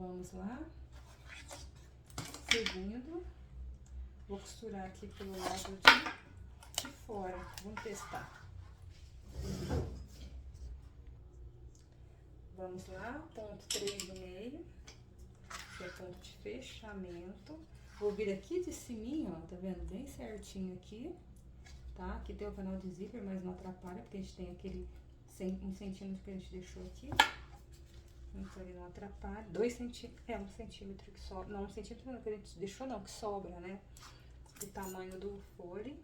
vamos lá. Seguindo, vou costurar aqui pelo lado de fora. Vamos testar. Vamos lá, ponto 3,5, que é ponto de fechamento. Vou vir aqui de cima, ó, tá vendo? Bem certinho aqui, tá? Aqui tem o canal de zíper, mas não atrapalha, porque a gente tem aquele 1 centímetro que a gente deixou aqui. Então ele não atrapalha. 2 centímetros, 1 centímetro que sobra. Não, 1 centímetro não, que a gente deixou não, que sobra, né? O tamanho do fole.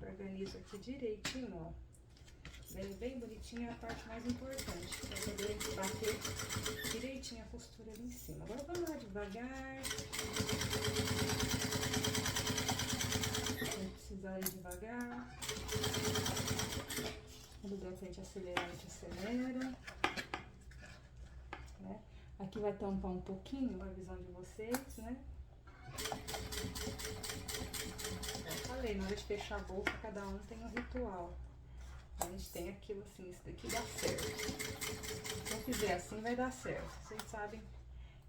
Organizo aqui direitinho, ó. Bem bonitinho, é a parte mais importante. Pra poder bater direitinho a costura ali em cima. Agora vamos lá devagar. Vai precisar ir devagar. Quando der pra gente acelerar, a gente acelera. Né? Aqui vai tampar um pouquinho a visão de vocês, né? Eu falei, na hora de fechar a bolsa, cada um tem um ritual. A gente tem aquilo assim, isso daqui dá certo. Se eu fizer assim, vai dar certo. Vocês sabem,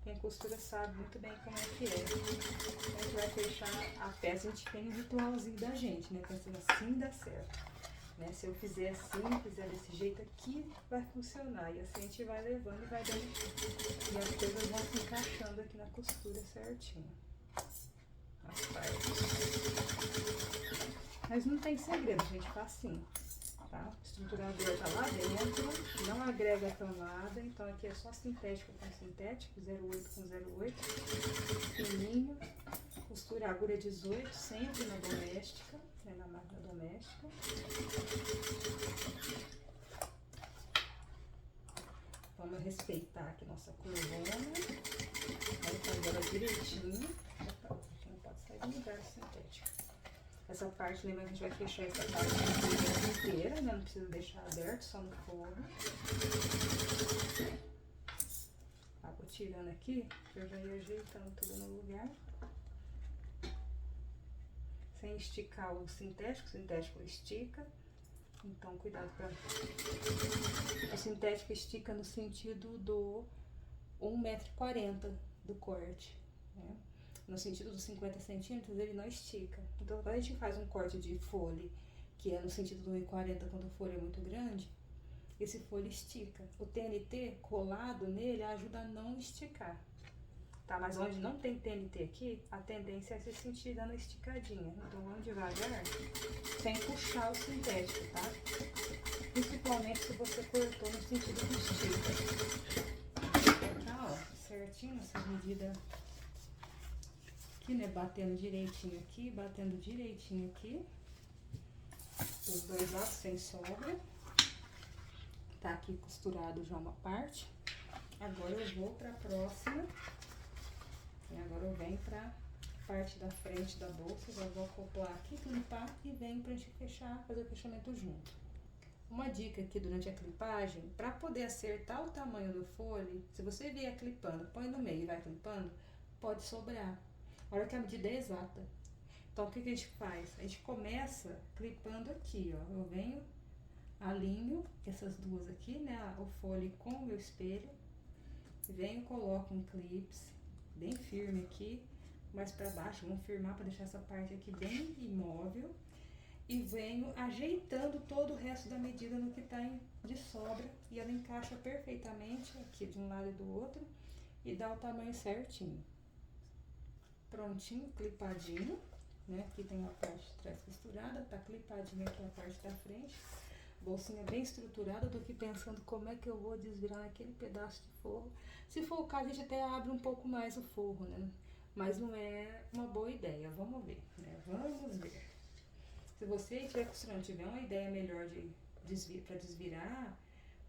quem costura sabe muito bem como é que é. A gente vai fechar a peça, a gente tem um ritualzinho da gente, né? Pensando assim, dá certo. Né? Se eu fizer assim, fizer desse jeito aqui, vai funcionar. E assim a gente vai levando e vai dando. E as coisas vão se encaixando aqui na costura certinho. As partes. Mas não tem segredo, gente, facinho. Tá? O estruturador tá lá dentro, não agrega camada, então aqui é só sintético com sintético, 0,8 com 0,8, fininho, costura agulha 18, sempre na doméstica, né, na máquina doméstica. Vamos respeitar aqui nossa curvona, aí fazer ela direitinho, não pode sair do lugar sintético. Essa parte, lembra que a gente vai fechar essa parte inteira, né? Não precisa deixar aberto, só no forro. Tá, vou tirando aqui, que eu já ia ajeitando tudo no lugar. Sem esticar o sintético estica. Então, cuidado pra... O sintético estica no sentido do 1,40 m do corte, né? No sentido dos 50 centímetros, ele não estica. Então, quando a gente faz um corte de fole, que é no sentido do 1,40 quando o fole é muito grande, esse fole estica. O TNT colado nele ajuda a não esticar, tá? Mas onde não tem TNT aqui, a tendência é se sentir dando esticadinha. Então, vamos devagar, sem puxar o sintético, tá? Principalmente se você cortou no sentido que estica. Tá, ó, certinho essa medida aqui, né? Batendo direitinho aqui. Os dois lados sem sobra. Tá aqui costurado já uma parte. Agora eu vou pra próxima. E agora eu venho pra parte da frente da bolsa. Já vou acoplar aqui, clipar e venho pra gente fechar, fazer o fechamento junto. Uma dica aqui durante a clipagem, pra poder acertar o tamanho do fole, se você vier clipando, põe no meio e vai clipando, pode sobrar. Olha que a medida é exata. Então, o que a gente faz? A gente começa clipando aqui, ó. Eu venho, alinho essas duas aqui, né? O fole com o meu espelho. Venho, coloco um clips bem firme aqui, mais pra baixo. Vamos firmar pra deixar essa parte aqui bem imóvel. E venho ajeitando todo o resto da medida no que tá de sobra. E ela encaixa perfeitamente aqui de um lado e do outro. E dá o tamanho certinho. Prontinho, clipadinho, né? Aqui tem a parte de trás costurada, tá clipadinho aqui a parte da frente. Bolsinha bem estruturada, eu tô aqui pensando como é que eu vou desvirar naquele pedaço de forro. Se for o caso, a gente até abre um pouco mais o forro, né? Mas não é uma boa ideia, vamos ver, né? Vamos ver. Se você estiver costurando, tiver uma ideia melhor pra desvirar,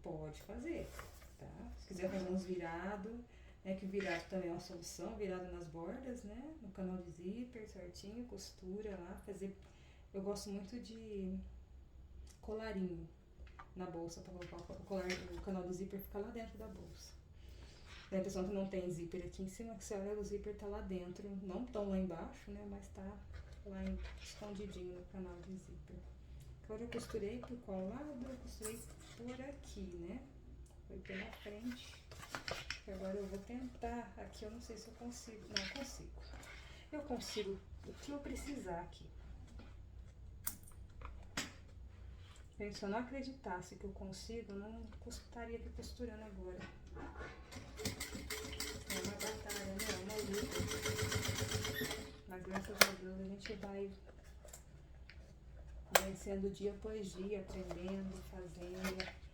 pode fazer, tá? Se quiser fazer uns virados, né, que o virado também é uma solução, virado nas bordas, né, no canal de zíper certinho, costura lá, fazer, eu gosto muito de colarinho na bolsa, pra colocar o canal do zíper ficar lá dentro da bolsa. Tem a pessoa que não tem zíper aqui em cima, que você olha, o zíper tá lá dentro, não tão lá embaixo, né, mas tá lá escondidinho no canal de zíper. Agora eu costurei por qual lado? Eu costurei por aqui, né, foi pela frente. Agora eu vou tentar, aqui eu não sei se eu consigo, não consigo. Eu consigo o que eu precisar aqui. Se eu não acreditasse que eu consigo, eu não estaria aqui costurando agora. É uma batalha, né? É uma luta. Mas graças a Deus a gente vai vencendo dia após dia, aprendendo, fazendo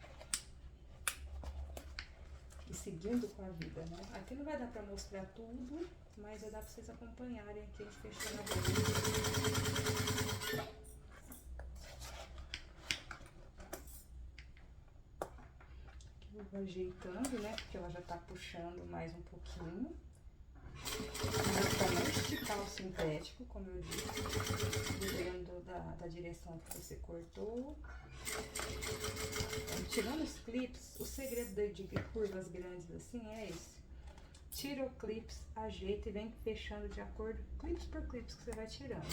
e seguindo com a vida, né? Aqui não vai dar pra mostrar tudo, mas vai dar pra vocês acompanharem aqui a gente fechando a bolsa. Eu vou ajeitando, né? Porque ela já tá puxando mais um pouquinho. Mas pra não esticar o sintético, como eu disse, dependendo da direção que você cortou. Então, tirando os clips, o segredo de curvas grandes assim é esse. Tira o clips, ajeita e vem fechando de acordo, clips por clips que você vai tirando.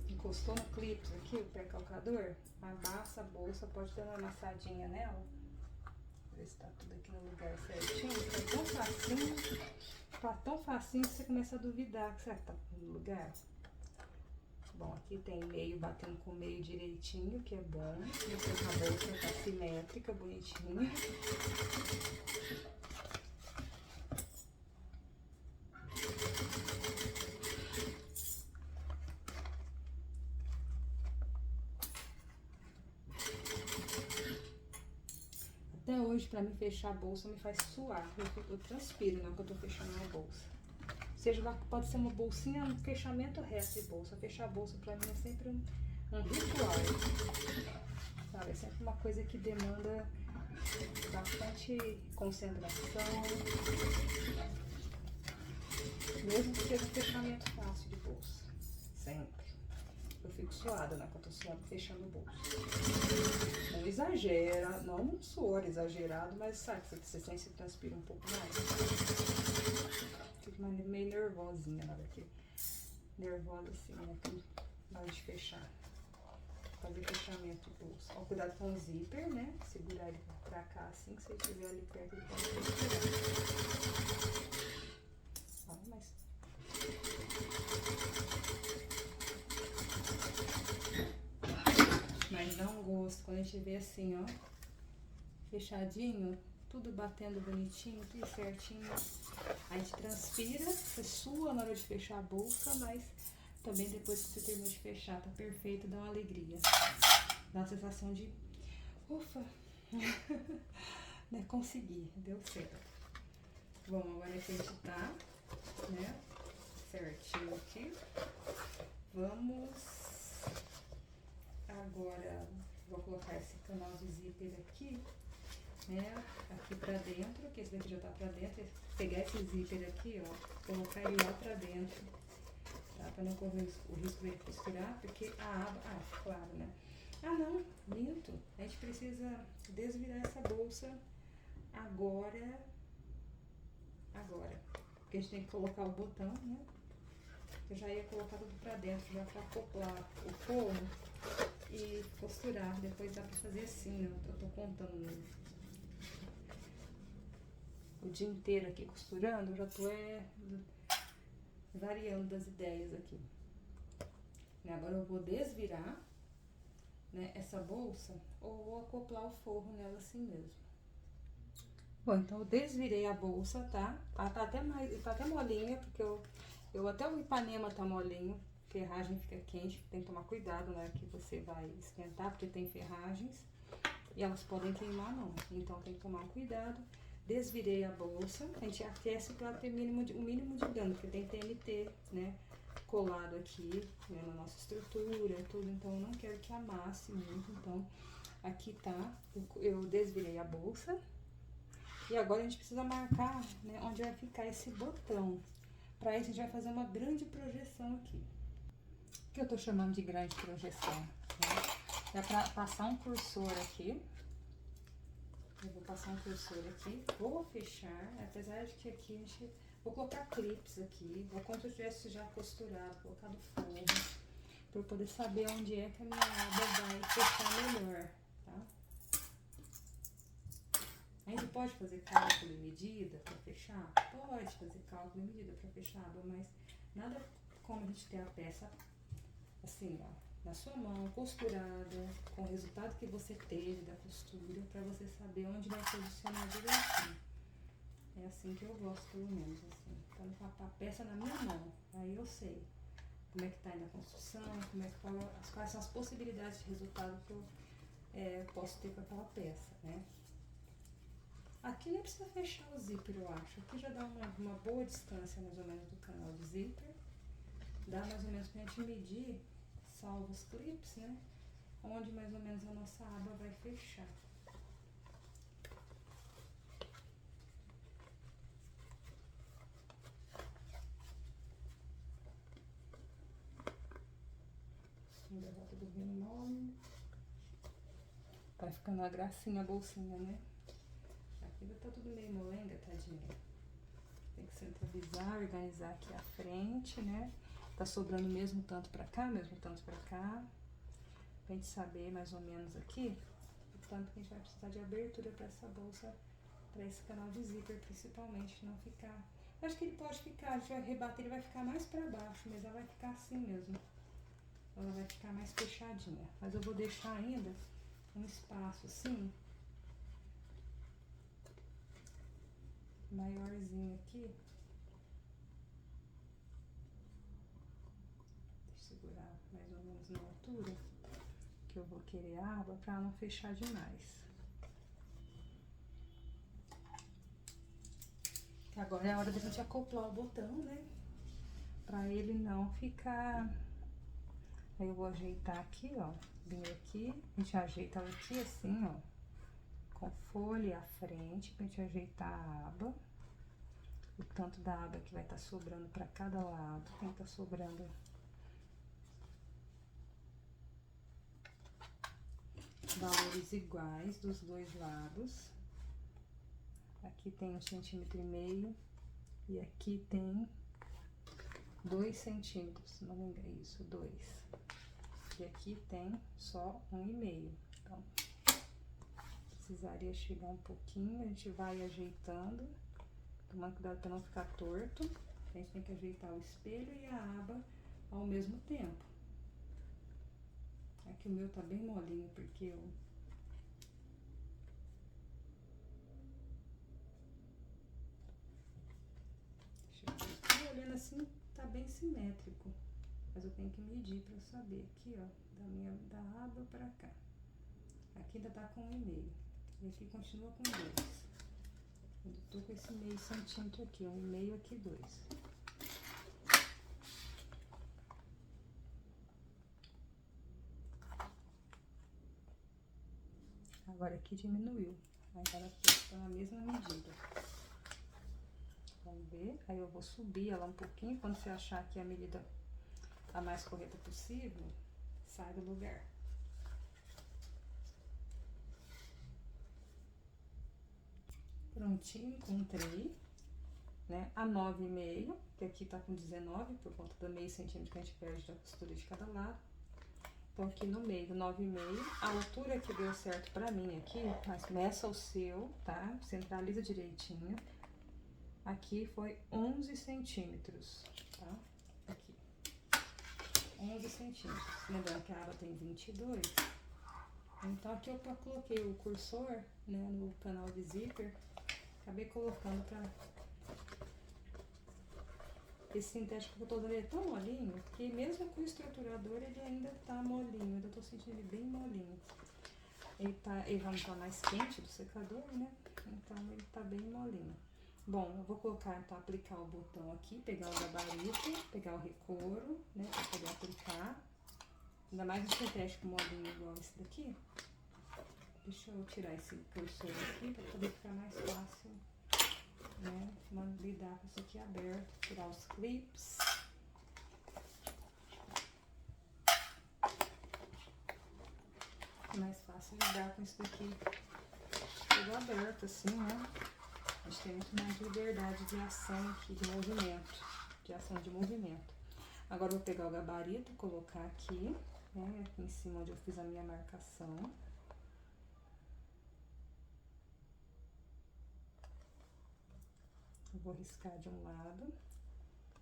Encostou no clips aqui, o pré-calcador, amassa a bolsa, pode dar uma amassadinha nela. Ver se tá tudo aqui no lugar certinho. Tá tão facinho que você começa a duvidar. Será que tá no lugar? Bom, aqui tem meio batendo com meio direitinho, que é bom. Depois a bolsa tá simétrica, bonitinha. Até hoje, pra me fechar a bolsa, me faz suar. Eu transpiro na hora que eu tô fechando a bolsa. Seja lá, pode ser uma bolsinha, um fechamento reto de bolsa. Fechar a bolsa pra mim é sempre um ritual. Sabe? É sempre uma coisa que demanda bastante concentração. Mesmo que seja um fechamento fácil de bolsa. Sempre. Eu fico suada, né? Quando eu tô suando, fechando o bolso. Não exagera, não um suor exagerado, mas sabe que você sente que transpira um pouco mais. Fico meio nervosinha na hora que. Nervosa assim, né? Na hora de fechar. Fazer fechamento de bolso. Ó, cuidado com o zíper, né? Segurar ele pra cá assim, que se ele estiver ali perto, ele pode respirar. Ó, mas. Mas dá um gosto quando a gente vê assim, ó, fechadinho, tudo batendo bonitinho, tudo certinho. A gente transpira, você sua na hora de fechar a bolsa, mas também depois que você terminou de fechar, tá perfeito, dá uma alegria. Dá uma sensação de, ufa, né, consegui, deu certo. Bom, agora que a gente tá, né, certinho aqui, vamos... Agora, vou colocar esse canal de zíper aqui, né, aqui pra dentro, que esse daqui já tá pra dentro, pegar esse zíper aqui, ó, colocar ele lá pra dentro, tá, pra não correr o risco de costurar, porque a aba, claro, né, não, minto, a gente precisa desvirar essa bolsa agora, porque a gente tem que colocar o botão, né, eu já ia colocar tudo pra dentro, já pra acoplar o forro e costurar. Depois dá pra fazer assim, ó. Eu tô contando o dia inteiro aqui costurando, eu já tô variando das ideias aqui. Agora eu vou desvirar, né, essa bolsa, ou vou acoplar o forro nela assim mesmo. Bom, então eu desvirei a bolsa, tá? Ela tá até molinha, porque até o Ipanema tá molinho. Ferragem fica quente, tem que tomar cuidado na hora que você vai esquentar, porque tem ferragens e elas podem queimar a mão, então tem que tomar cuidado. Desvirei a bolsa, a gente aquece para ter o mínimo de dano, porque tem TNT, né, colado aqui, né, na nossa estrutura, tudo, então eu não quero que amasse muito, então aqui tá, eu desvirei a bolsa e agora a gente precisa marcar, né, onde vai ficar esse botão. Para isso a gente vai fazer uma grande projeção aqui. Que eu tô chamando de grande projeção, né? É pra passar um cursor aqui. Eu vou passar um cursor aqui, vou fechar, apesar de que aqui a gente Vou colocar clips aqui, vou como se eu tivesse já costurado, colocado forro, para eu poder saber onde é que a minha aba vai fechar melhor, tá? A gente pode fazer cálculo e medida para fechar? Pode fazer cálculo e medida para fechar a aba, mas nada como a gente ter a peça assim, ó, na sua mão, costurada, com o resultado que você teve da costura, para você saber onde vai posicionar direitinho. É assim que eu gosto, pelo menos, assim, então com a peça na minha mão, aí eu sei como é que tá indo a construção, como é que, quais são as possibilidades de resultado que eu posso ter com aquela peça, né? Aqui nem precisa fechar o zíper, eu acho. Aqui já dá uma boa distância, mais ou menos, do canal de zíper. Dá mais ou menos pra gente medir, salvo os clips, né? Onde mais ou menos a nossa aba vai fechar. Ainda volta do vinho mole. Vai ficando uma gracinha a bolsinha, né? Aqui ainda tá tudo meio molenga, tadinha. Tem que centralizar, organizar aqui a frente, né? Tá sobrando mesmo tanto pra cá, mesmo tanto pra cá. Pra gente saber mais ou menos aqui o tanto que a gente vai precisar de abertura pra essa bolsa, pra esse canal de zíper, principalmente, não ficar... Eu acho que ele pode ficar, a gente vai rebater, ele vai ficar mais pra baixo, mas ela vai ficar assim mesmo. Ela vai ficar mais fechadinha. Mas eu vou deixar ainda um espaço assim, maiorzinho aqui. Deixa eu segurar mais ou menos na altura que eu vou querer a aba pra não fechar demais. Agora é a hora da gente acoplar o botão, né? Pra ele não ficar... Aí eu vou ajeitar aqui, ó. Vem aqui, a gente ajeita ela aqui assim, ó. Com folha à frente, pra gente ajeitar a aba. O tanto da aba que vai estar sobrando pra cada lado. Tem que tá sobrando valores iguais dos dois lados. Aqui tem 1,5 centímetros e aqui tem 2 centímetros, não me engano, isso, 2. E aqui tem só 1,5. Então, precisaria chegar um pouquinho, a gente vai ajeitando, tomando cuidado para não ficar torto. A gente tem que ajeitar o espelho e a aba ao mesmo tempo. Aqui o meu tá bem molinho, porque eu... Olhando assim, tá bem simétrico, mas eu tenho que medir pra eu saber aqui, ó, da aba pra cá. Aqui ainda tá com 1,5 e aqui continua com 2. Eu tô com esse meio centímetro aqui, 1,5 aqui 2. Agora aqui diminuiu, agora aqui tá na mesma medida. Vamos ver, aí eu vou subir ela um pouquinho, quando você achar que a medida a mais correta possível, sai do lugar. Prontinho, encontrei, né, a 9,5, que aqui tá com 19, por conta do meio centímetro que a gente perde da costura de cada lado. Então, aqui no meio, 9,5, a altura que deu certo pra mim aqui, mas meça o seu, tá? Centraliza direitinho. Aqui foi 11 centímetros, tá? Aqui, 11 centímetros. Lembrando que a aba tem 22. Então, aqui eu coloquei o cursor, né, no canal de zíper. Acabei colocando pra... Esse sintético que eu tô usando, ele é tão molinho, que mesmo com o estruturador, ele ainda tá molinho. Ainda tô sentindo ele bem molinho. Ele vai estar mais quente do secador, né? Então, ele tá bem molinho. Bom, eu vou colocar, então, aplicar o botão aqui, pegar o gabarito, pegar o recouro, né, pra poder aplicar. Ainda mais um sintético molinho igual esse daqui. Deixa eu tirar esse cursor aqui pra poder ficar mais fácil, né, lidar com isso aqui aberto, tirar os clips. É mais fácil lidar com isso daqui tudo aberto, assim, né? A gente tem muito mais liberdade de ação aqui, de movimento, de ação de movimento. Agora eu vou pegar o gabarito, colocar aqui, né, aqui em cima onde eu fiz a minha marcação. Eu vou riscar de um lado,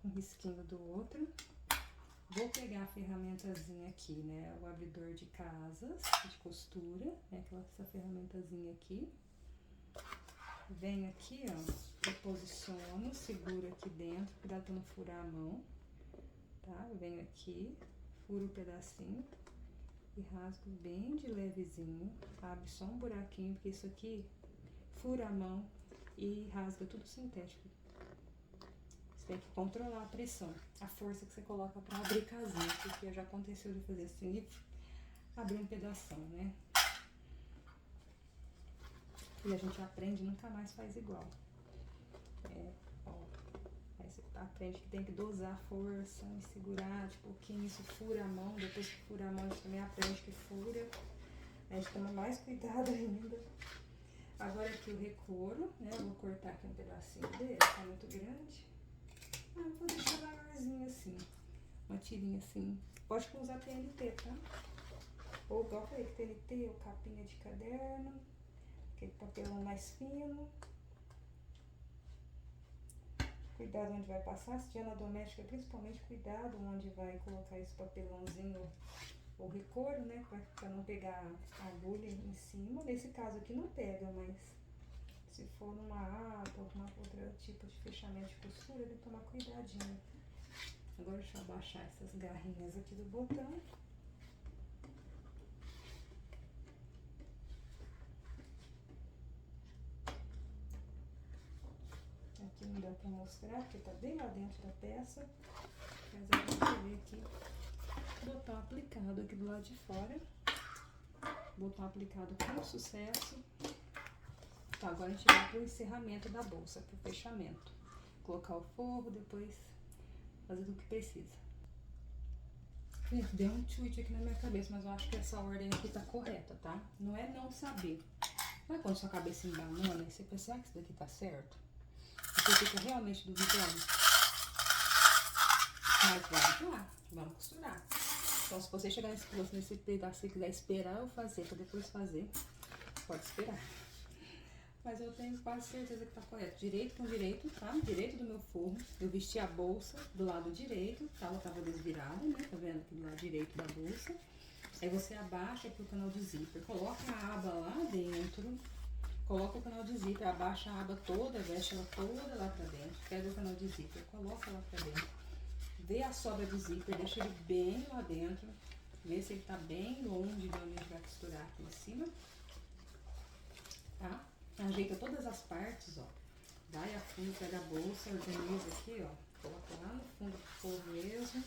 um risquinho do outro. Vou pegar a ferramentazinha aqui, né, o abridor de casas, de costura, né, essa ferramentazinha aqui. Venho aqui, ó, eu posiciono, seguro aqui dentro, cuidado pra não furar a mão, tá? Eu venho aqui, furo o pedacinho e rasgo bem de levezinho, abre só um buraquinho, porque isso aqui fura a mão e rasga tudo sintético. Você tem que controlar a pressão, a força que você coloca pra abrir casinha, porque já aconteceu de fazer assim e abrir um pedação, né? E a gente aprende e nunca mais faz igual. Ó, aí você aprende que tem que dosar a força e segurar de pouquinho, isso fura a mão, depois que fura a mão a gente também aprende que fura. A gente toma mais cuidado ainda. Agora aqui o recouro, né, eu vou cortar aqui um pedacinho dele, tá muito grande. Eu vou deixar maiorzinho assim, uma tirinha assim. Pode usar TNT, tá? Ou igual eu falei, TNT ou capinha de caderno. Aquele papelão mais fino. Cuidado onde vai passar, se tiver na doméstica, principalmente cuidado onde vai colocar esse papelãozinho ou recouro, né, pra não pegar a agulha em cima. Nesse caso aqui não pega, mas se for numa aba ou alguma outra tipo de fechamento de costura, tem que tomar cuidadinho. Agora deixa eu abaixar essas garrinhas aqui do botão. Aqui não dá pra mostrar, porque tá bem lá dentro da peça. Mas a gente vê aqui, botão aplicado aqui do lado de fora. Botão aplicado com sucesso. Tá, agora a gente vai pro encerramento da bolsa, pro fechamento. Colocar o forro, depois fazer o que precisa. Gente, deu um tweet aqui na minha cabeça, mas eu acho que essa ordem aqui tá correta, tá? Não é não saber. Não é quando sua cabeça embanana e você pensa, será que isso daqui tá certo? Você fica realmente duvidando. Mas vamos lá, vamos costurar. Então, se você chegar nesse pedaço e quiser esperar eu fazer pra depois fazer, pode esperar. Mas eu tenho quase certeza que tá correto. Direito com direito, tá? Direito do meu forro. Eu vesti a bolsa do lado direito, tá? Ela tava desvirada, né? Tá vendo aqui do lado direito da bolsa. Aí você abaixa pro canal de zíper. Coloca a aba lá dentro. Coloca o canal de zíper, abaixa a aba toda, veste ela toda lá pra dentro. Pega o canal de zíper, coloca lá pra dentro. Vê a sobra do zíper, deixa ele bem lá dentro. Vê se ele tá bem longe de onde a gente vai costurar aqui em cima. Tá? Ajeita todas as partes, ó. Vai a fundo, pega a bolsa, organiza aqui, ó. Coloca lá no fundo do forro mesmo.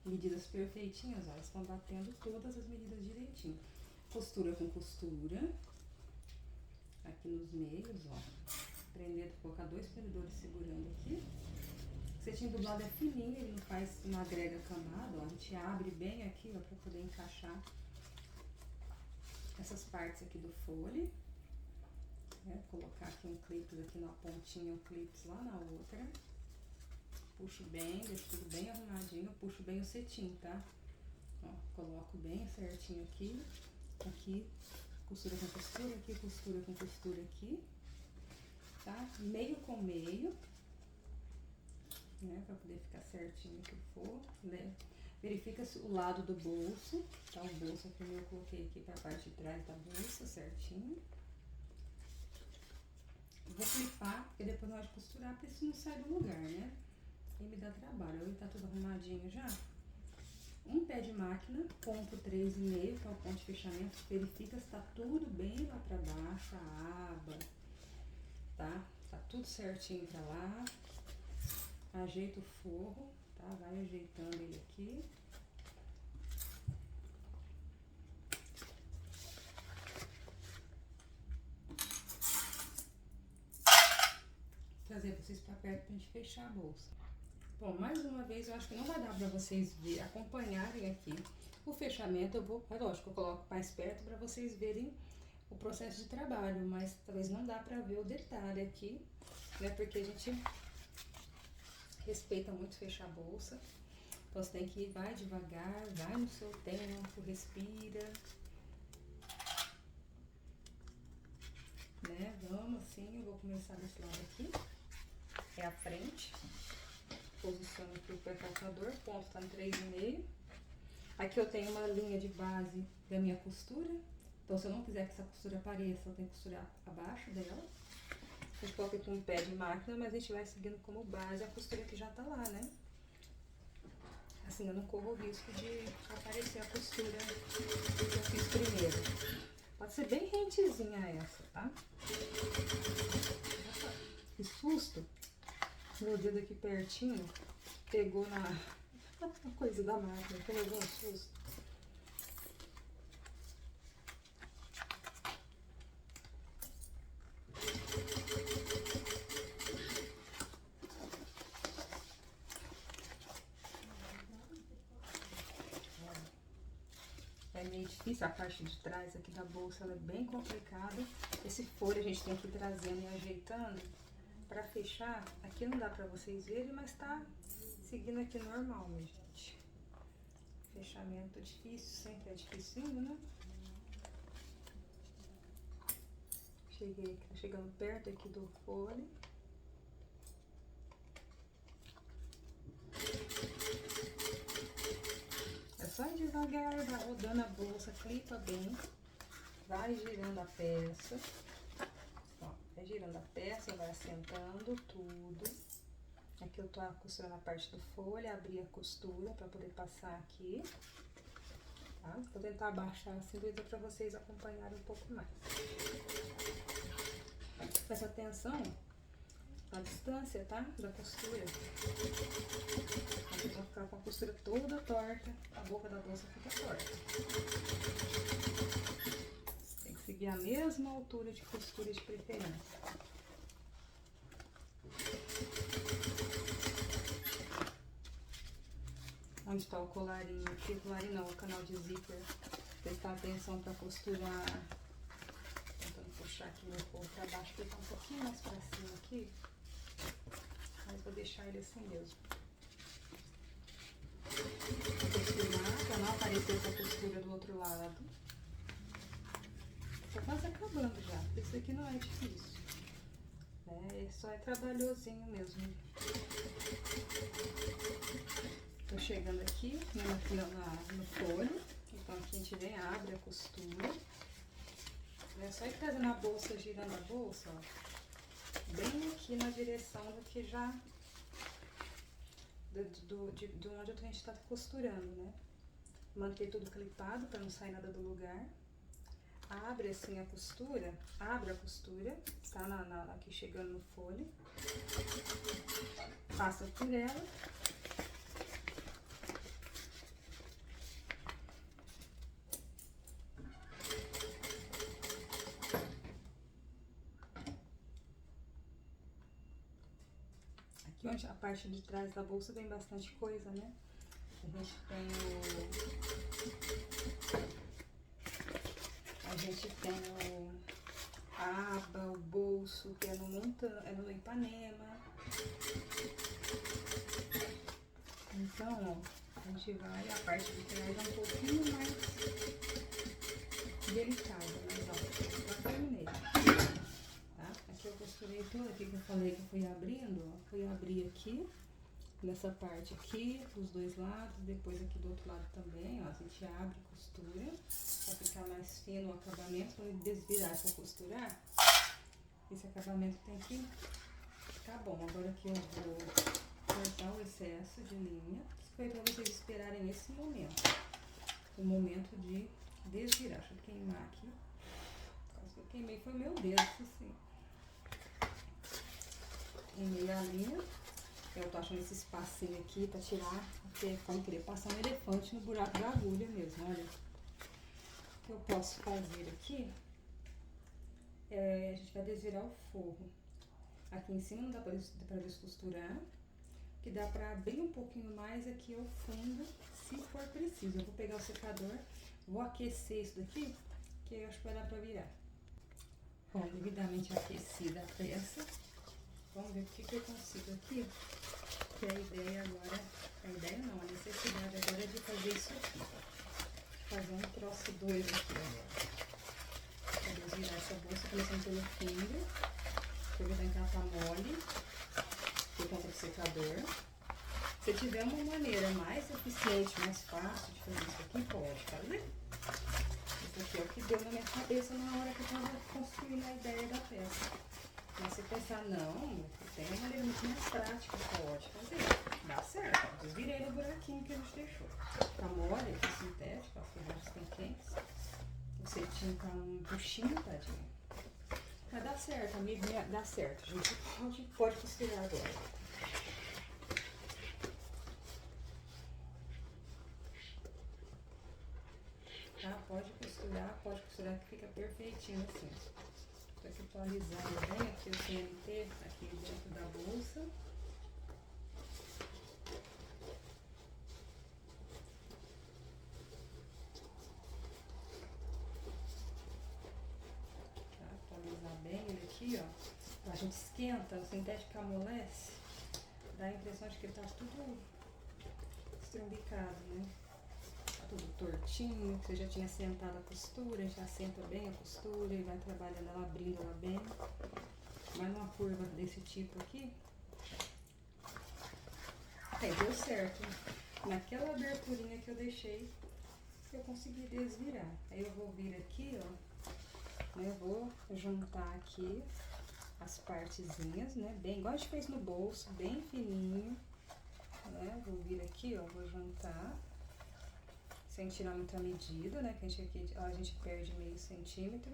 Medidas perfeitinhas, ó. Estão batendo todas as medidas direitinho. Costura com costura. Aqui nos meios, ó. Prendendo, colocar 2 prendedores segurando aqui. O cetim do lado é fininho, ele não agrega camada, ó. A gente abre bem aqui, ó, pra poder encaixar essas partes aqui do fole. Colocar aqui um clips aqui na pontinha, um clips lá na outra. Puxo bem, deixo tudo bem arrumadinho, puxo bem o cetim, tá? Ó, coloco bem certinho aqui, aqui, costura com costura, aqui, costura com costura aqui, tá? Meio com meio, né? Pra poder ficar certinho aqui o forro, né? Verifica o lado do bolso, tá? O bolso aqui eu coloquei aqui pra parte de trás da bolsa, certinho. Vou clipar, porque depois na hora de costurar, porque isso não sai do lugar, né? E me dá trabalho. Aí tá tudo arrumadinho já. Um pé de máquina, ponto 3,5, que é o ponto de fechamento. Verifica se tá tudo bem lá pra baixo, a aba, tá? Tá tudo certinho pra lá. Ajeita o forro, tá? Vai ajeitando ele aqui. Trazer vocês pra perto pra gente fechar a bolsa. Bom, mais uma vez, eu acho que não vai dar pra vocês acompanharem aqui o fechamento. Eu vou, lógico, eu coloco mais perto pra vocês verem o processo de trabalho, mas talvez não dá pra ver o detalhe aqui, né? Porque a gente respeita muito fechar a bolsa. Então você tem que ir, vai devagar, vai no seu tempo, respira. Né? Vamos assim, eu vou começar desse lado aqui. É a frente. Posiciono aqui o percalçador, o ponto tá no 3,5. Aqui eu tenho uma linha de base da minha costura. Então se eu não quiser que essa costura apareça, eu tenho que costurar abaixo dela. A gente coloca aqui um pé de máquina, mas a gente vai seguindo como base a costura que já tá lá, né? Assim eu não corro o risco de aparecer a costura que eu fiz primeiro. Pode ser bem rentezinha essa, tá? Que susto! Meu dedo aqui pertinho pegou na coisa da máquina, que levou um susto. É meio difícil a parte de trás aqui da bolsa, ela é bem complicada. Esse folho a gente tem que ir trazendo e ajeitando pra fechar. Aqui não dá pra vocês verem, mas tá seguindo aqui normal, minha gente. Fechamento difícil, sempre é dificinho, né? Cheguei, tá chegando perto aqui do folho. É só ir devagar, vai rodando a bolsa, clipa bem, vai girando a peça. Ó, vai girando a peça, vai assentando tudo. Aqui eu tô costurando a parte do folho, abri a costura pra poder passar aqui. Tá? Vou tentar abaixar assim, pra vocês acompanharem um pouco mais. Presta atenção na distância, tá? Da costura. Vai ficar com a costura toda torta, a boca da bolsa fica torta. Tem que seguir a mesma altura de costura de preferência. Onde está o colarinho aqui? O colarinho não, o canal de zíper. Prestar atenção para costurar. Tentando puxar aqui meu corpo para baixo, porque tá um pouquinho mais para cima aqui. Mas vou deixar ele assim mesmo. Vou costurar para não aparecer essa costura do outro lado. Tá quase acabando já. Isso aqui não é difícil. Só é trabalhosinho mesmo. Tô chegando aqui no folho, então aqui a gente vem, abre a costura. É só ir trazendo a bolsa, girando a bolsa, ó, bem aqui na direção do que já, de onde a gente tá costurando, né? Manter tudo clipado para não sair nada do lugar. Abre assim a costura, abre a costura, tá aqui chegando no folho. Passa por ela. Aqui onde a parte de trás da bolsa tem bastante coisa, né? A gente tem a aba, o bolso, que é no Ipanema. Então, ó, a gente vai, a parte de trás é um pouquinho mais delicada, mas ó, já terminei. Tá? Aqui eu costurei tudo aqui que eu falei que eu fui abrindo, ó, fui abrir aqui, nessa parte aqui, dos dois lados, depois aqui do outro lado também, ó, a gente abre e costura, pra ficar mais fino o acabamento, quando desvirar pra costurar, esse acabamento tem que ficar bom. Agora aqui eu vou cortar o excesso de linha, isso foi pra vocês esperarem nesse momento, o momento de desvirar. Deixa eu queimar aqui, quase que eu queimei, foi meu dedo, assim. Queimei a linha. Eu tô achando esse espacinho aqui pra tirar, porque como querer passar um elefante no buraco da agulha mesmo, olha. O que eu posso fazer aqui, a gente vai desvirar o forro. Aqui em cima não dá pra descosturar, que dá pra abrir um pouquinho mais aqui ao fundo, se for preciso. Eu vou pegar o secador, vou aquecer isso daqui, que eu acho que vai dar pra virar. Bom, devidamente aquecida a peça. Vamos ver o que eu consigo aqui. Que a ideia agora, a ideia não, a necessidade agora é de fazer isso aqui. Fazer um troço dois aqui agora. Para desvirar essa bolsa, começando pelo fundo. Aproveitar que ela tá mole. Por conta do secador. Se tiver uma maneira mais eficiente, mais fácil de fazer isso aqui, pode fazer. Isso aqui é o que deu na minha cabeça na hora que eu tava construindo a ideia da peça. Mas se pensar, não, tem uma maneira muito mais prática, pode fazer. Dá certo, ó, desvirei no buraquinho que a gente deixou. Tá mole aqui, sintético, as ferragens estão quentes. O cetim tá um buchinho, tadinho. Mas dá certo, amiga, dá certo. A gente pode costurar agora. Tá? Pode costurar que fica perfeitinho assim. Tô aqui atualizando bem aqui o TNT aqui dentro da bolsa. Tá? Atualizar bem ele aqui, ó. A gente esquenta, o sintético amolece, dá a impressão de que ele tá tudo estrumbicado, né? Tudo tortinho, que você já tinha sentado a costura, já senta bem a costura e vai trabalhando ela, abrindo ela bem. Mas numa curva desse tipo aqui, aí deu certo. Naquela aberturinha que eu deixei, eu consegui desvirar. Aí eu vou vir aqui, ó, né, eu vou juntar aqui as partezinhas, né, bem igual a gente fez no bolso, bem fininho, né, vou vir aqui, ó, vou juntar. Sem tirar muita medida, né? Que a gente perde meio centímetro.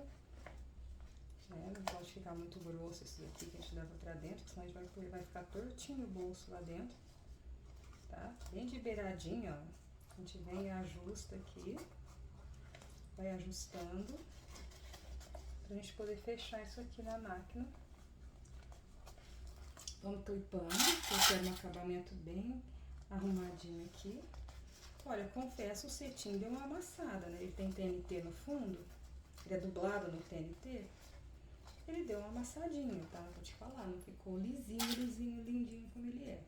Né? Não pode ficar muito grosso esse aqui que a gente leva pra dentro, senão a gente vai ficar tortinho o bolso lá dentro. Tá? Bem de beiradinho, ó. A gente vem e ajusta aqui. Vai ajustando. Pra gente poder fechar isso aqui na máquina. Vamos clipando, porque eu quero um acabamento bem arrumadinho aqui. Olha, eu confesso, o cetim deu uma amassada, né? Ele tem TNT no fundo, ele é dublado no TNT. Ele deu uma amassadinha, tá? Vou te falar, não ficou lisinho, lisinho, lindinho como ele é.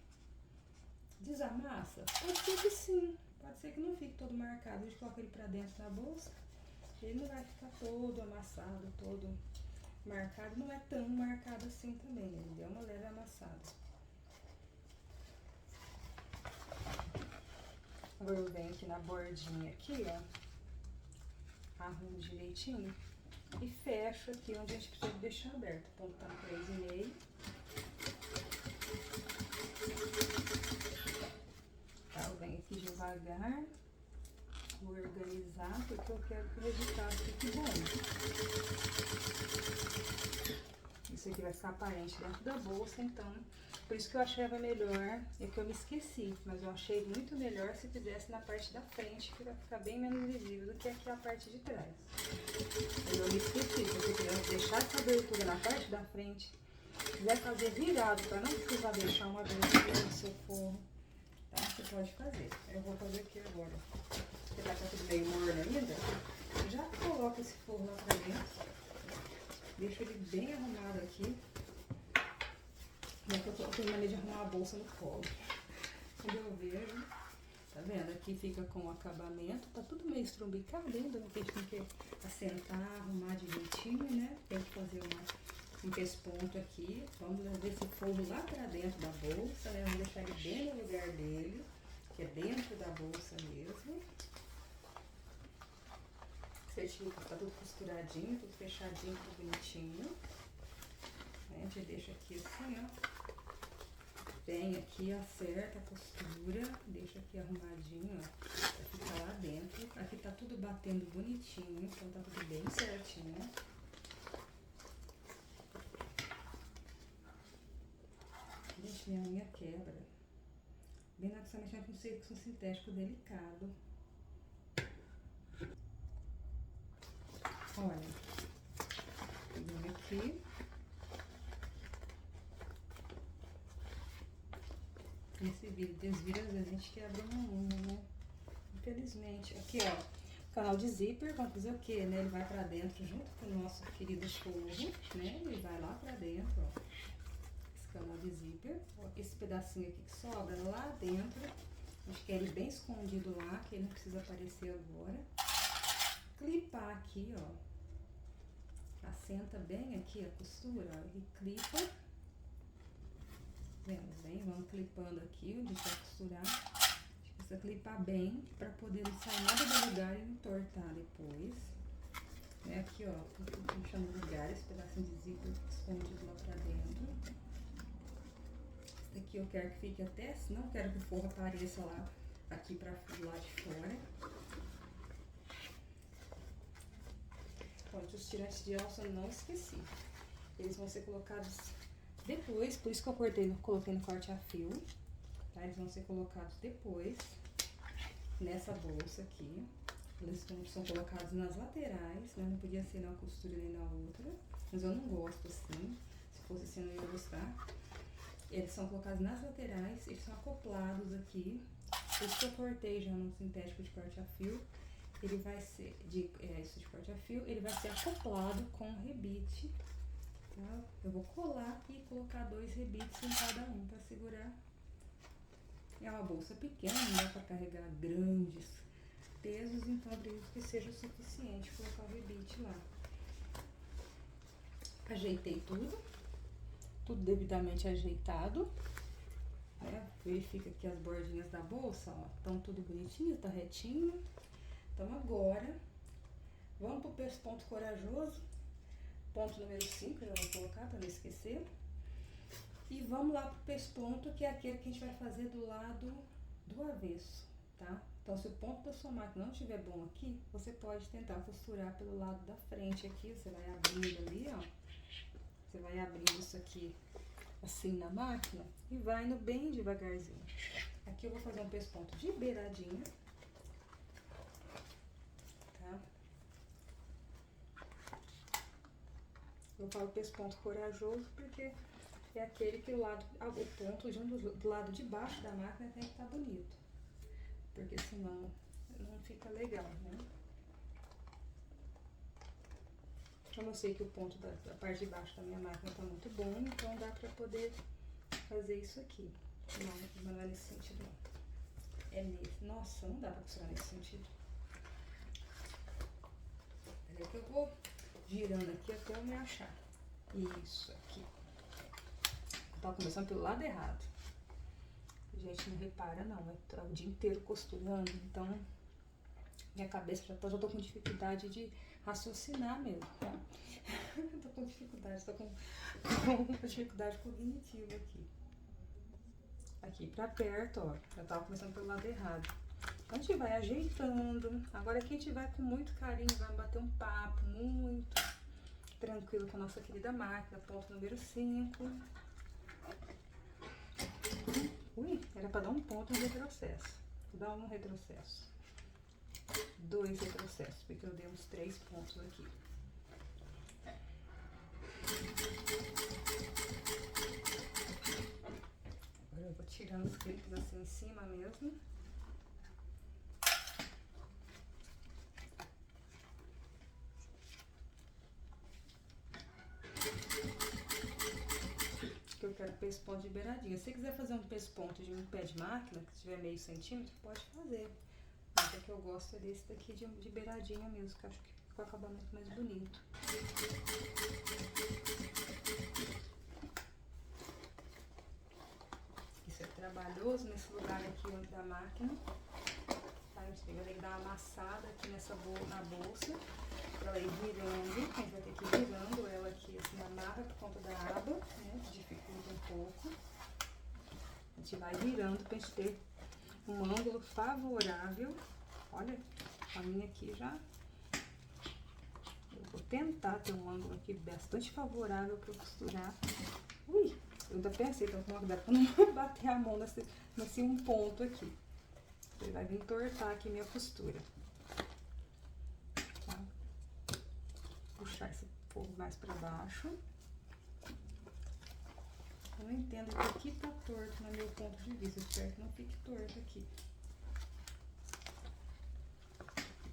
Desamassa? Pode ser que sim, pode ser que não fique todo marcado. A gente coloca ele pra dentro da bolsa, ele não vai ficar todo amassado, todo marcado. Não é tão marcado assim também, ele deu uma leve amassada. Agora eu venho aqui na bordinha aqui, ó, arrumo direitinho e fecho aqui onde a gente precisa deixar aberto. Pontar 3,5. Tá, eu venho aqui devagar, vou organizar porque eu quero que o resultado fique bom. Isso aqui vai ficar aparente dentro da bolsa, então... Por isso que eu achava melhor, é que eu me esqueci, mas eu achei muito melhor se fizesse na parte da frente, que vai ficar bem menos visível do que aqui a parte de trás. Eu me esqueci, se você quiser deixar essa abertura na parte da frente, quiser fazer virado, para não precisar deixar uma abertura no seu forro, tá? Você pode fazer. Eu vou fazer aqui agora. Porque tá tudo meio morno ainda, já coloca esse forro lá pra dentro, deixa ele bem arrumado aqui. Eu tenho maneira de arrumar a bolsa no colo. Quando eu vejo, tá vendo? Aqui fica com o acabamento, tá tudo meio estrumbicado ainda, porque a gente tem que assentar, arrumar direitinho, né? Tem que fazer um pesponto aqui. Vamos levar esse forro lá pra dentro da bolsa, né? Vamos deixar ele bem no lugar dele, que é dentro da bolsa mesmo. Certinho, tá tudo costuradinho, tudo fechadinho, tudo bonitinho. A gente deixa aqui assim, ó. Vem aqui, acerta a costura, deixa aqui arrumadinho, ó, pra ficar lá dentro. Aqui tá tudo batendo bonitinho, então tá tudo bem certinho. Gente, minha unha quebra. Bem na hora que você mexer com um sintético delicado. Olha, vem aqui. Nesse vídeo, desvira, às vezes a gente quebra uma unha, né? Infelizmente. Aqui, ó. Canal de zíper, vamos fazer o que, né? Ele vai pra dentro junto com o nosso querido forro, né? Ele vai lá pra dentro, ó. Esse canal de zíper. Ó, esse pedacinho aqui que sobra lá dentro. Acho que é ele bem escondido lá, que ele não precisa aparecer agora. Clipar aqui, ó. Assenta bem aqui a costura, ó. E clipa. Vendo bem? Vamos clipando aqui onde vai costurar. Precisa clipar bem para poder não sair nada do lugar e entortar depois. É aqui, ó, puxando o lugar, esse pedacinho de zíper escondido lá pra dentro. Esse daqui eu quero que fique até, não quero que o forro apareça lá, aqui pra lá de fora. Pronto, os tirantes de alça eu não esqueci. Eles vão ser colocados depois, por isso que eu coloquei no corte a fio. Tá? Eles vão ser colocados depois nessa bolsa aqui. Eles são colocados nas laterais, né? Não podia ser na costura nem na outra, mas eu não gosto assim. Se fosse assim, eu não ia gostar. Eles são colocados nas laterais, eles são acoplados aqui. Por isso que eu cortei já no sintético de corte a fio. Ele vai ser isso de corte a fio, ele vai ser acoplado com rebite. Tá? Eu vou colar aqui e colocar 2 rebites em cada um para segurar. É uma bolsa pequena, não dá para carregar grandes pesos, então acredito que seja o suficiente colocar o rebite lá. Ajeitei tudo devidamente ajeitado, né? Verifica que as bordinhas da bolsa, ó, estão tudo bonitinho, tá retinho. Então agora, vamos pro pesponto corajoso, ponto número 5, já vou colocar para não esquecer. E vamos lá pro pesponto, que é aquele que a gente vai fazer do lado do avesso, tá? Então, se o ponto da sua máquina não estiver bom aqui, você pode tentar costurar pelo lado da frente aqui. Você vai abrindo ali, ó. Você vai abrindo isso aqui assim na máquina e vai indo bem devagarzinho. Aqui eu vou fazer um pesponto de beiradinha, tá? Eu falo pesponto corajoso porque é aquele que o ponto junto do lado de baixo da máquina tem que estar bonito. Porque senão não fica legal, né? Como eu sei que o ponto da parte de baixo da minha máquina tá muito bom, então dá pra poder fazer isso aqui. Não é nesse sentido, não. É nesse. Nossa, não dá pra costurar nesse sentido. Peraí que eu vou girando aqui até eu me achar. Isso aqui. Tava começando pelo lado errado. A gente não repara não, é o dia inteiro costurando, então minha cabeça já tô com dificuldade de raciocinar mesmo, tá? Tô com dificuldade, tô com dificuldade cognitiva aqui. Aqui pra perto, ó, já tava começando pelo lado errado. Então a gente vai ajeitando. Agora aqui a gente vai com muito carinho, vai bater um papo muito tranquilo com a nossa querida máquina, ponto número 5. Ui, era pra dar um ponto no retrocesso. Vou dar um retrocesso. 2 retrocessos, porque eu dei uns 3 pontos aqui. Agora eu vou tirando os clipes assim em cima mesmo. Que eu quero pesponto de beiradinha. Se você quiser fazer um pesponto de um pé de máquina, que tiver meio centímetro, pode fazer. Mas o que eu gosto é desse daqui de beiradinha mesmo, que eu acho que fica o acabamento mais bonito. Isso é trabalhoso nesse lugar aqui da máquina. Tá? A gente vai ter que dar uma amassada aqui na bolsa, pra ela ir virando. A gente vai ter que ir virando ela aqui, assim, amarra por conta da aba, né? Dificulta um pouco. A gente vai virando pra gente ter um ângulo favorável. Olha, a minha aqui já. Eu vou tentar ter um ângulo aqui bastante favorável para costurar. Ui, eu ainda pensei, então tomar cuidado pra não bater a mão nesse um ponto aqui. Ele vai vir entortar aqui minha costura. Tá? Puxar esse forro mais para baixo. Eu não entendo que aqui tá torto no meu ponto de vista. Eu espero que não fique torto aqui.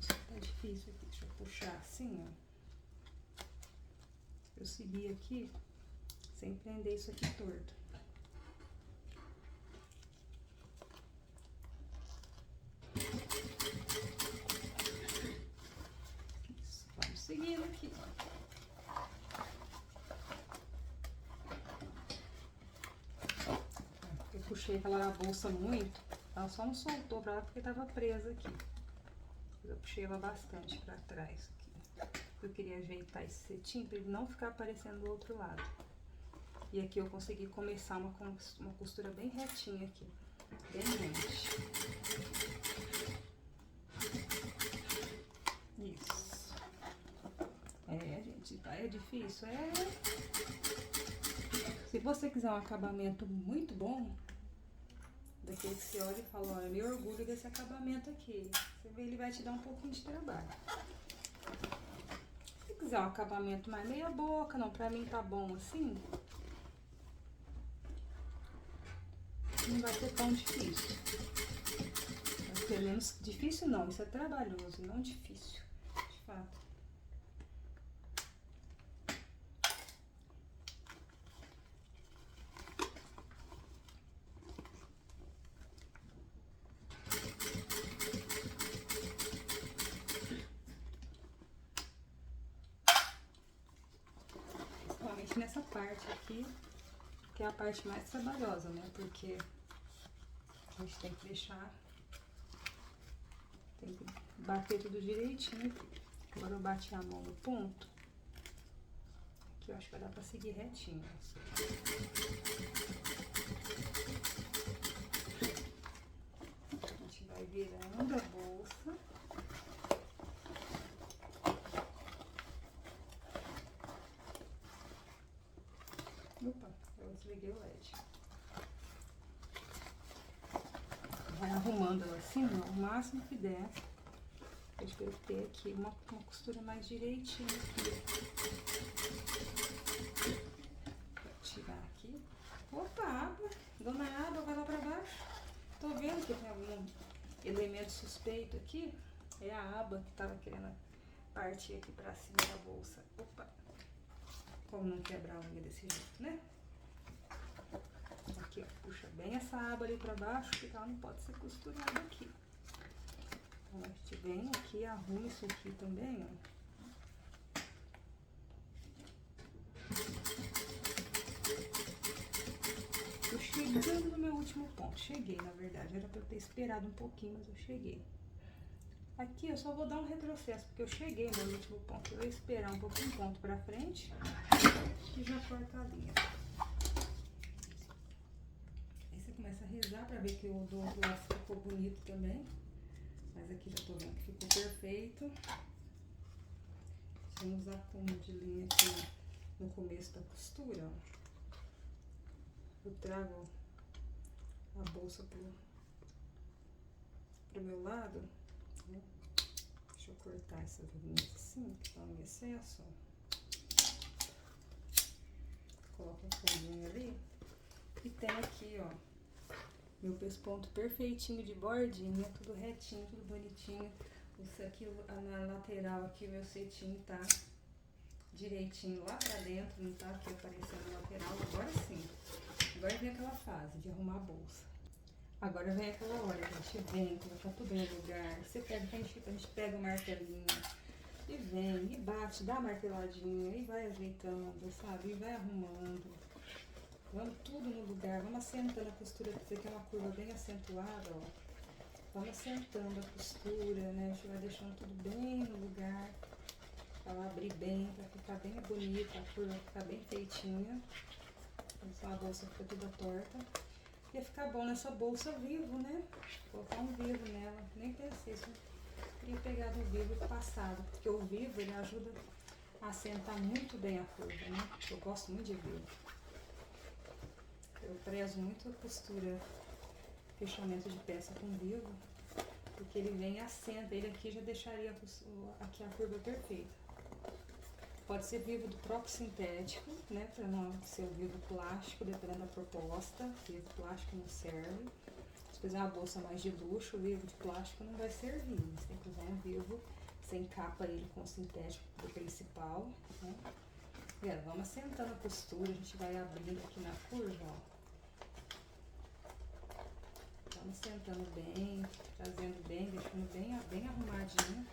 Tá difícil aqui. Deixa eu puxar assim, ó. Eu segui aqui, sem prender isso aqui torto. Isso, vamos seguindo aqui, ó. Eu puxei aquela bolsa muito, ela só não soltou pra lá porque tava presa aqui. Eu puxei ela bastante pra trás aqui. Eu queria ajeitar esse cetim pra ele não ficar aparecendo do outro lado. E aqui eu consegui começar uma costura bem retinha aqui, bem rente. Isso. É, gente, tá? É difícil, é. Se você quiser um acabamento muito bom, daquele que você olha e fala, olha, eu me orgulho desse acabamento aqui. Você vê, ele vai te dar um pouquinho de trabalho. Se quiser um acabamento mais meia boca, não, pra mim tá bom assim, não vai ser tão difícil. Mas pelo menos difícil não, isso é trabalhoso, não difícil, de fato. Principalmente nessa parte aqui, que é a parte mais trabalhosa, né? Porque a gente tem que deixar, tem que bater tudo direitinho. Agora eu bati a mão no ponto, que eu acho que vai dar pra seguir retinho. A gente vai virando a bolsa. Opa, eu desliguei o LED. Vai arrumando ela assim, ó, o máximo que der. Eu espero ter aqui uma costura mais direitinha aqui. Vou tirar aqui. Opa, aba. Dona aba, vai lá pra baixo. Tô vendo que tem algum elemento suspeito aqui. É a aba que tava querendo partir aqui pra cima da bolsa. Opa. Como não quebrar a unha desse jeito, né? Aqui, ó, puxa bem essa aba ali pra baixo, porque ela não pode ser costurada aqui. Então, a gente vem aqui, arruma isso aqui também, ó. Eu chegando no meu último ponto. Cheguei, na verdade. Era pra eu ter esperado um pouquinho, mas eu cheguei. Aqui eu só vou dar um retrocesso, porque eu cheguei no último ponto. Eu vou esperar um pouquinho ponto pra frente e já corta a linha. Aí você começa a rezar pra ver que o do outro lado ficou bonito também. Mas aqui já tô vendo que ficou perfeito. Vamos usar como de linha aqui no começo da costura, ó. Eu trago a bolsa pro meu lado, né? Deixa eu cortar essas linhas assim, que estão em excesso. Coloco um fundinho ali. E tem aqui, ó, meu pesponto perfeitinho de bordinha, tudo retinho, tudo bonitinho. Isso aqui, na lateral aqui, meu cetim tá direitinho lá pra dentro, não tá aqui aparecendo na lateral. Agora sim. Agora vem aquela fase de arrumar a bolsa. Agora vem aquela hora, a gente vem, coloca tudo no lugar. Você pega, a gente pega o martelinho e vem, e bate, dá a marteladinha, e vai ajeitando, sabe? E vai arrumando. Vamos tudo no lugar, vamos assentando a costura, porque aqui é uma curva bem acentuada, ó. Vamos assentando a costura, né? A gente vai deixando tudo bem no lugar, pra ela abrir bem, pra ficar bem bonita, a curva ficar bem feitinha. Então a bolsa fica toda torta. Ia ficar bom nessa bolsa vivo, né? Vou colocar um vivo nela, nem pensei isso. Queria pegar do vivo passado, porque o vivo ele ajuda a assentar muito bem a curva, né? Eu gosto muito de vivo. Eu prezo muito a costura, fechamento de peça com vivo, porque ele vem e assenta, ele aqui já deixaria aqui a curva perfeita. Pode ser vivo do próprio sintético, né, para não ser o vivo plástico, dependendo da proposta. Vivo plástico não serve. Se fizer uma bolsa mais de luxo, o vivo de plástico não vai servir. Você tem que usar um vivo Você encapa ele com o sintético do principal, né? Vendo? Vamos assentando a costura, a gente vai abrindo aqui na curva, ó. Vamos sentando bem, trazendo bem, deixando bem arrumadinho.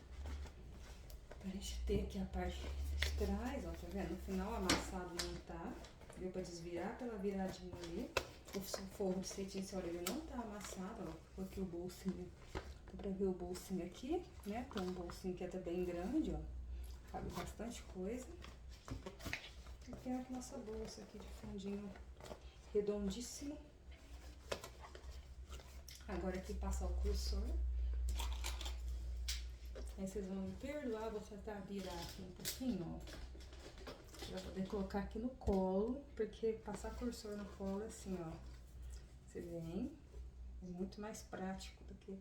Pra gente ter aqui a parte de trás, ó, tá vendo? No final amassado não tá, deu pra desvirar pela viradinha ali. O forro de cetim, você olha, ele não tá amassado, ó. Ficou aqui o bolsinho. Dá pra ver o bolsinho aqui, né? Tem um bolsinho que é até bem grande, ó. Cabe bastante coisa. E tem a nossa bolsa aqui de fundinho redondíssimo. Agora aqui passar o cursor. Aí vocês vão me perdoar, vou tentar virar aqui um pouquinho, ó. Pra poder colocar aqui no colo, porque passar cursor no colo é assim, ó. Você vem, é muito mais prático do que...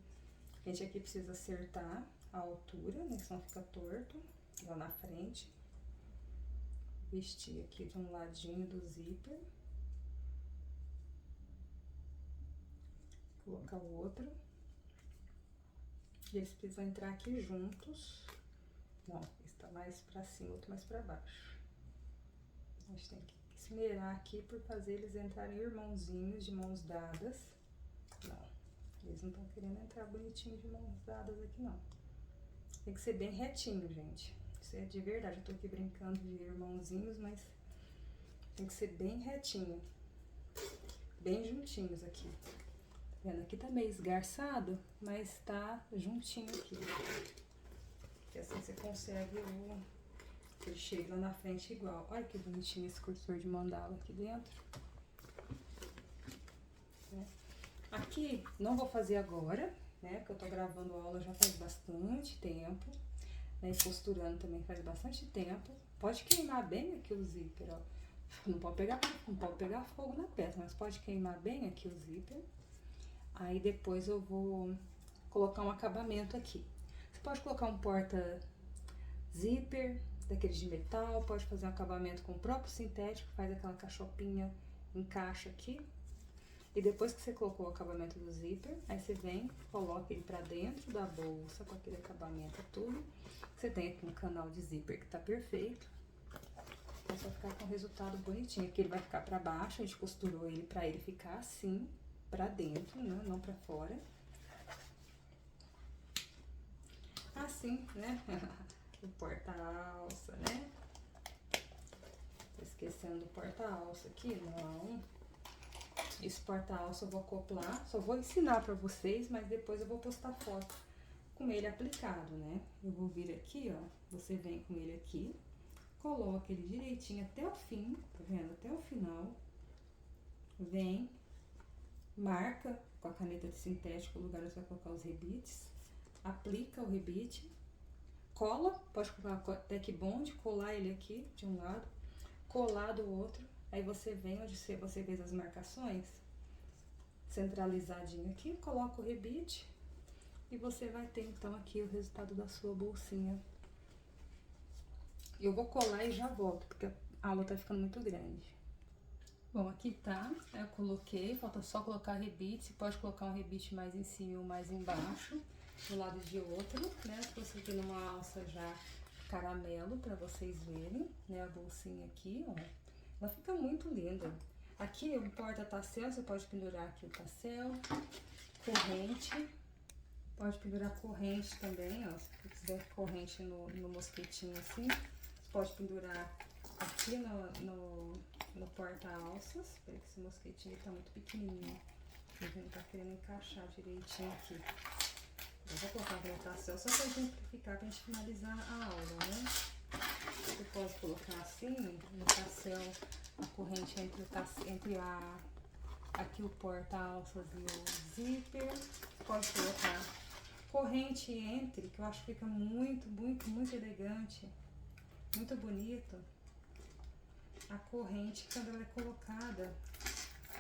A gente aqui precisa acertar a altura, né? Senão fica torto lá na frente. Vestir aqui de um ladinho do zíper. Colocar o outro. E eles precisam entrar aqui juntos. Não, esse tá mais pra cima, outro mais pra baixo. A gente tem que esmerar aqui por fazer eles entrarem irmãozinhos, de mãos dadas. Não, eles não estão querendo entrar bonitinho de mãos dadas aqui, não. Tem que ser bem retinho, gente. Isso é de verdade, eu tô aqui brincando de irmãozinhos, mas tem que ser bem retinho. Bem juntinhos aqui. Tá vendo? Aqui tá meio esgarçado, mas tá juntinho aqui. Porque assim você consegue o recheio lá na frente igual. Olha que bonitinho esse cursor de mandala aqui dentro. Né? Aqui, não vou fazer agora, né? Porque eu tô gravando a aula já faz bastante tempo. Né? E costurando também faz bastante tempo. Pode queimar bem aqui o zíper, ó. Não pode pegar fogo na peça, mas pode queimar bem aqui o zíper. Aí depois eu vou colocar um acabamento aqui. Você pode colocar um porta zíper, daqueles de metal, pode fazer um acabamento com o próprio sintético, faz aquela cachopinha, encaixa aqui. E depois que você colocou o acabamento do zíper, aí você vem, coloca ele pra dentro da bolsa com aquele acabamento tudo. Você tem aqui um canal de zíper que tá perfeito. É só ficar com o resultado bonitinho. Aqui ele vai ficar pra baixo, a gente costurou ele pra ele ficar assim, pra dentro, né? Não pra fora. Assim, né? O porta-alça, né? Tô esquecendo do porta-alça aqui, não. Esse porta-alça eu vou acoplar, só vou ensinar pra vocês, mas depois eu vou postar foto com ele aplicado, né? Eu vou vir aqui, ó, você vem com ele aqui, coloca ele direitinho até o fim, tá vendo? Até o final. Vem, marca com a caneta de sintético o lugar onde você vai colocar os rebites, aplica o rebite, cola, pode colocar até que bond, colar ele aqui de um lado, colar do outro, aí você vem onde você fez as marcações, centralizadinho aqui, coloca o rebite e você vai ter então aqui o resultado da sua bolsinha. Eu vou colar e já volto, porque a aula tá ficando muito grande. Bom, aqui tá, eu coloquei, falta só colocar rebite, você pode colocar um rebite mais em cima ou mais embaixo, do lado de outro, né? Trouxe aqui numa alça já caramelo pra vocês verem, né? A bolsinha aqui, ó, ela fica muito linda. Aqui o porta-tassel, você pode pendurar aqui o tassel, corrente, pode pendurar corrente também, ó, se você quiser corrente no mosquetinho assim, você pode pendurar aqui no porta-alças. Espera que esse mosquetinho tá muito pequenininho, ele não tá querendo encaixar direitinho aqui. Eu vou colocar no tassel só pra exemplificar, pra gente finalizar a aula, né? Você pode colocar assim, no tassel, a corrente entre aqui o porta-alças e o zíper. Pode colocar corrente entre, que eu acho que fica muito, muito, muito elegante, muito bonito. A corrente quando ela é colocada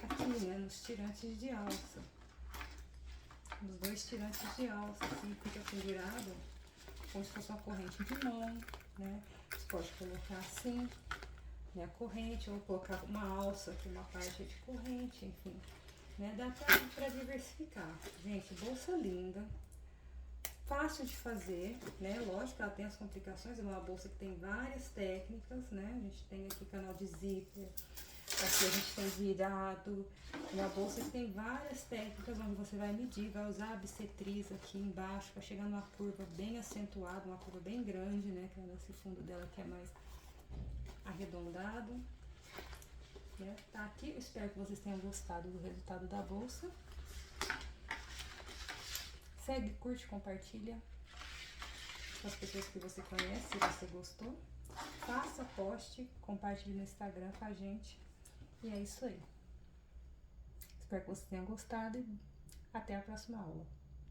aqui, né, nos tirantes de alça. Os dois tirantes de alça, assim, fica pendurado como se fosse uma corrente de mão, né? Você pode colocar assim, né, a corrente, ou colocar uma alça aqui, uma parte de corrente, enfim, né? Dá pra diversificar. Gente, bolsa linda. fácil de fazer, né? Lógico que ela tem as complicações, é uma bolsa que tem várias técnicas, né? A gente tem aqui canal de zíper, aqui a gente tem virado, uma bolsa que tem várias técnicas onde você vai medir, vai usar a bissetriz aqui embaixo para chegar numa curva bem acentuada, uma curva bem grande, né? Que é nesse fundo dela que é mais arredondado. Né? Tá aqui, eu espero que vocês tenham gostado do resultado da bolsa. Segue, curte, compartilha com as pessoas que você conhece, se você gostou. Faça, poste, compartilhe no Instagram com a gente. E é isso aí. Espero que você tenha gostado e até a próxima aula.